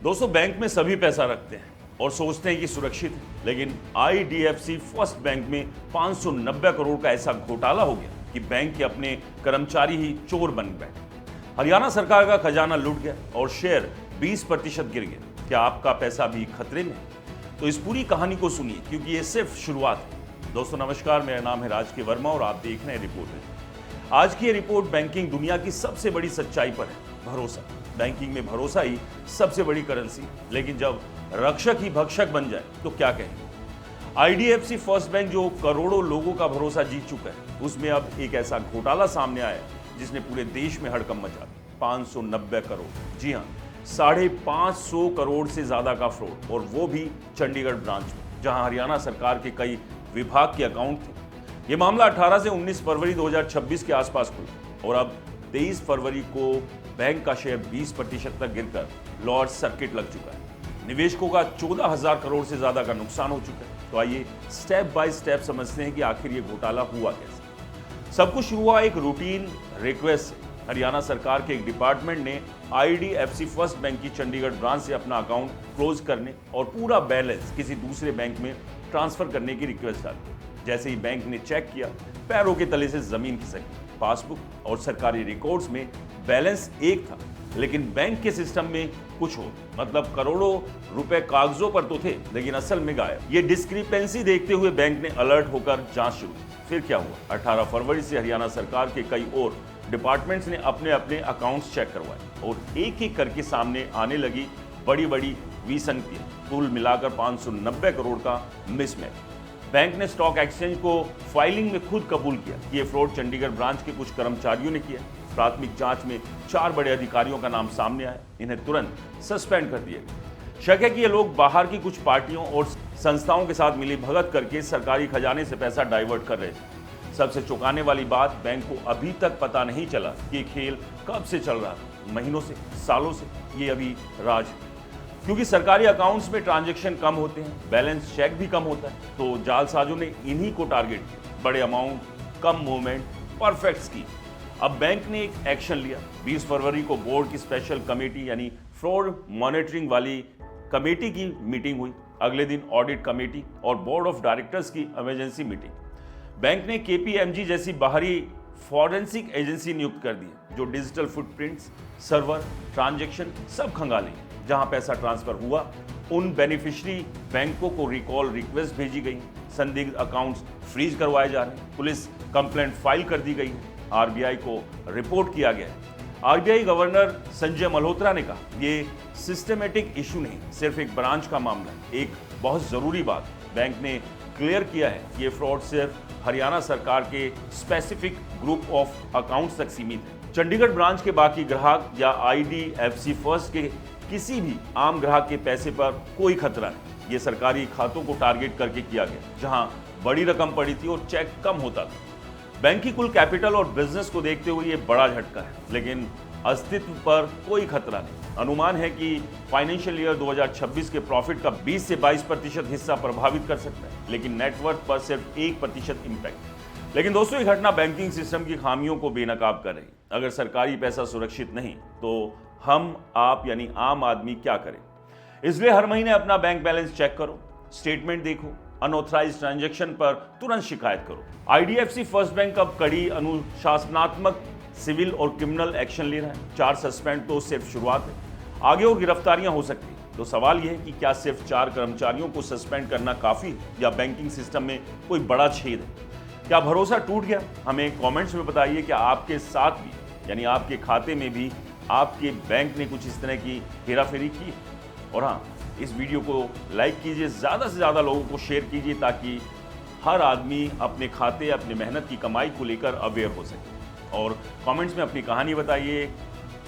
दोस्तों, बैंक में सभी पैसा रखते हैं और सोचते हैं कि सुरक्षित है, लेकिन आईडीएफसी फर्स्ट बैंक में 590 करोड़ का ऐसा घोटाला हो गया कि बैंक के अपने कर्मचारी ही चोर बन बैठे। हरियाणा सरकार का खजाना लूट गया और शेयर 20% गिर गया। क्या आपका पैसा भी खतरे में? तो इस पूरी कहानी को सुनिए, क्योंकि ये सिर्फ शुरुआत है। दोस्तों नमस्कार, मेरा नाम है राज के वर्मा और आप देख रहे हैं रिपोर्ट। आज की ये रिपोर्ट बैंकिंग दुनिया की सबसे बड़ी सच्चाई पर है, भरोसा। बैंकिंग में भरोसा ही सबसे बड़ी करेंसी, लेकिन जब रक्षक ही भक्षक बन जाए तो क्या कहेंगे। आईडीएफसी फर्स्ट बैंक जो करोड़ों लोगों का भरोसा जीत चुका है, उसमें अब एक ऐसा घोटाला सामने आया जिसने पूरे देश में हड़कंप मचा दी। 590 करोड़, जी हाँ, 550 करोड़ से ज्यादा का फ्रॉड, और वो भी चंडीगढ़ ब्रांच में, जहां हरियाणा सरकार के कई विभाग के अकाउंट थे। ये मामला 18 से 19 फरवरी 2026 के आसपास खुला और अब 23 फरवरी को बैंक का शेयर 20% तक गिरकर लॉर्ड सर्किट लग चुका है। निवेशकों का 14,000 करोड़ से ज्यादा का नुकसान हो चुका है। तो आइए स्टेप बाय स्टेप समझते हैं कि आखिर ये घोटाला हुआ कैसे। सब कुछ शुरू हुआ एक रूटीन रिक्वेस्ट से। हरियाणा सरकार के एक डिपार्टमेंट ने आईडीएफसी फर्स्ट बैंक की चंडीगढ़ ब्रांच से अपना अकाउंट क्लोज करने और पूरा बैलेंस किसी दूसरे बैंक में ट्रांसफर करने की रिक्वेस्ट डाली। जैसे ही बैंक ने चेक किया, पैरों के तले से जमीन खिसकी। पासबुक और सरकारी रिकॉर्ड्स में बैलेंस एक था, लेकिन बैंक के सिस्टम में कुछ हो, मतलब करोड़ों रुपए कागजों पर तो थे, लेकिन असल में गायब। ये डिस्क्रिपेंसी देखते हुए बैंक ने अलर्ट होकर जांच शुरू की। फिर क्या हुआ? 18 फरवरी से हरियाणा सरकार के कई और डिपार्टमेंट्स ने अपने अपने अकाउंट्स चेक करवाए और एक एक करके सामने आने लगी बड़ी बड़ी विसंगतियां। कुल मिलाकर 590 करोड़ का मिसमैच। बैंक ने स्टॉक एक्सचेंज को फाइलिंग में खुद कबूल किया कि ये फ्रॉड चंडीगढ़ ब्रांच के कुछ कर्मचारियों ने किया। प्राथमिक जांच में 4 बड़े अधिकारियों का नाम सामने आया। इन्हें तुरंत सस्पेंड कर दिया गया। शक है कि ये लोग बाहर की कुछ पार्टियों और संस्थाओं के साथ मिली भगत करके सरकारी खजाने से पैसा डाइवर्ट कर रहे थे। सबसे चौंकाने वाली बात, बैंक को अभी तक पता नहीं चला कि ये खेल कब से चल रहा था, महीनों से, सालों से। ये अभी राज, क्योंकि सरकारी अकाउंट्स में ट्रांजैक्शन कम होते हैं, बैलेंस चेक भी कम होता है, तो जालसाजों ने इन्हीं को टारगेट किया। बड़े अमाउंट, कम मूवमेंट, परफेक्ट स्कीम। अब बैंक ने एक एक्शन लिया। 20 फरवरी को बोर्ड की स्पेशल कमेटी यानी फ्रॉड मॉनिटरिंग वाली कमेटी की मीटिंग हुई। अगले दिन ऑडिट कमेटी और बोर्ड ऑफ डायरेक्टर्स की इमरजेंसी मीटिंग। बैंक ने केपीएमजी जैसी बाहरी फॉरेंसिक एजेंसी नियुक्त कर दी, जो डिजिटल फुटप्रिंट्स, सर्वर, ट्रांजैक्शन सब खंगालेंगे। जहां पैसा ट्रांसफर हुआ, उन बेनिफिशियरी बैंकों को रिकॉल रिक्वेस्ट भेजी गई। संदिग्ध अकाउंट्स फ्रीज करवाए जा रहे हैं। पुलिस कंप्लेंट फाइल कर दी गई है। आरबीआई को रिपोर्ट किया गया है। आरबीआई गवर्नर संजय मल्होत्रा ने कहा, ये सिस्टमेटिक इशू नहीं, सिर्फ एक ब्रांच का मामला है। एक बहुत जरूरी बात बैंक ने क्लियर किया है कि ये फ्रॉड सिर्फ हरियाणा सरकार के स्पेसिफिक ग्रुप ऑफ अकाउंट्स तक सीमित है। चंडीगढ़ ब्रांच के बाकी ग्राहक या आईडीएफसी फर्स्ट के किसी भी आम ग्राहक के पैसे पर कोई खतरा नहीं। ये सरकारी खातों को टारगेट करके किया गया, जहां बड़ी रकम पड़ी थी और चेक कम होता था। बैंक की कुल कैपिटल और बिजनेस को देखते हुए ये बड़ा झटका है, लेकिन अस्तित्व पर कोई खतरा नहीं। अनुमान है कि फाइनेंशियल ईयर 2026 के प्रॉफिट का 20 से 22% हिस्सा प्रभावित कर सकता है, लेकिन नेटवर्थ पर सिर्फ 1% इंपैक्ट। लेकिन दोस्तों, ये घटना बैंकिंग सिस्टम की खामियों को बेनकाब कर रही। अगर सरकारी पैसा सुरक्षित नहीं, तो हम, आप यानी आम आदमी क्या करें? इसलिए हर महीने अपना बैंक बैलेंस चेक करो, स्टेटमेंट देखो, अनऑथराइज्ड ट्रांजैक्शन पर तुरंत शिकायत करो। आईडीएफसी फर्स्ट बैंक अब कड़ी अनुशासनात्मक, सिविल और क्रिमिनल एक्शन ले रहा है। 4 सस्पेंड तो सिर्फ शुरुआत है, आगे और गिरफ्तारियां हो सकती हैं। तो सवाल यह है कि क्या सिर्फ 4 कर्मचारियों को सस्पेंड करना काफी, या बैंकिंग सिस्टम में कोई बड़ा छेद है? क्या भरोसा टूट गया? हमें कमेंट्स में बताइए। क्या आपके साथ भी, यानी आपके खाते में भी आपके बैंक ने कुछ इस तरह की हेराफेरी की? और हाँ, इस वीडियो को लाइक कीजिए, ज़्यादा से ज़्यादा लोगों को शेयर कीजिए, ताकि हर आदमी अपने खाते, अपने मेहनत की कमाई को लेकर अवेयर हो सके। और कमेंट्स में अपनी कहानी बताइए।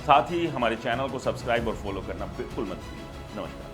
साथ ही हमारे चैनल को सब्सक्राइब और फॉलो करना बिल्कुल मत भूलिए। नमस्कार।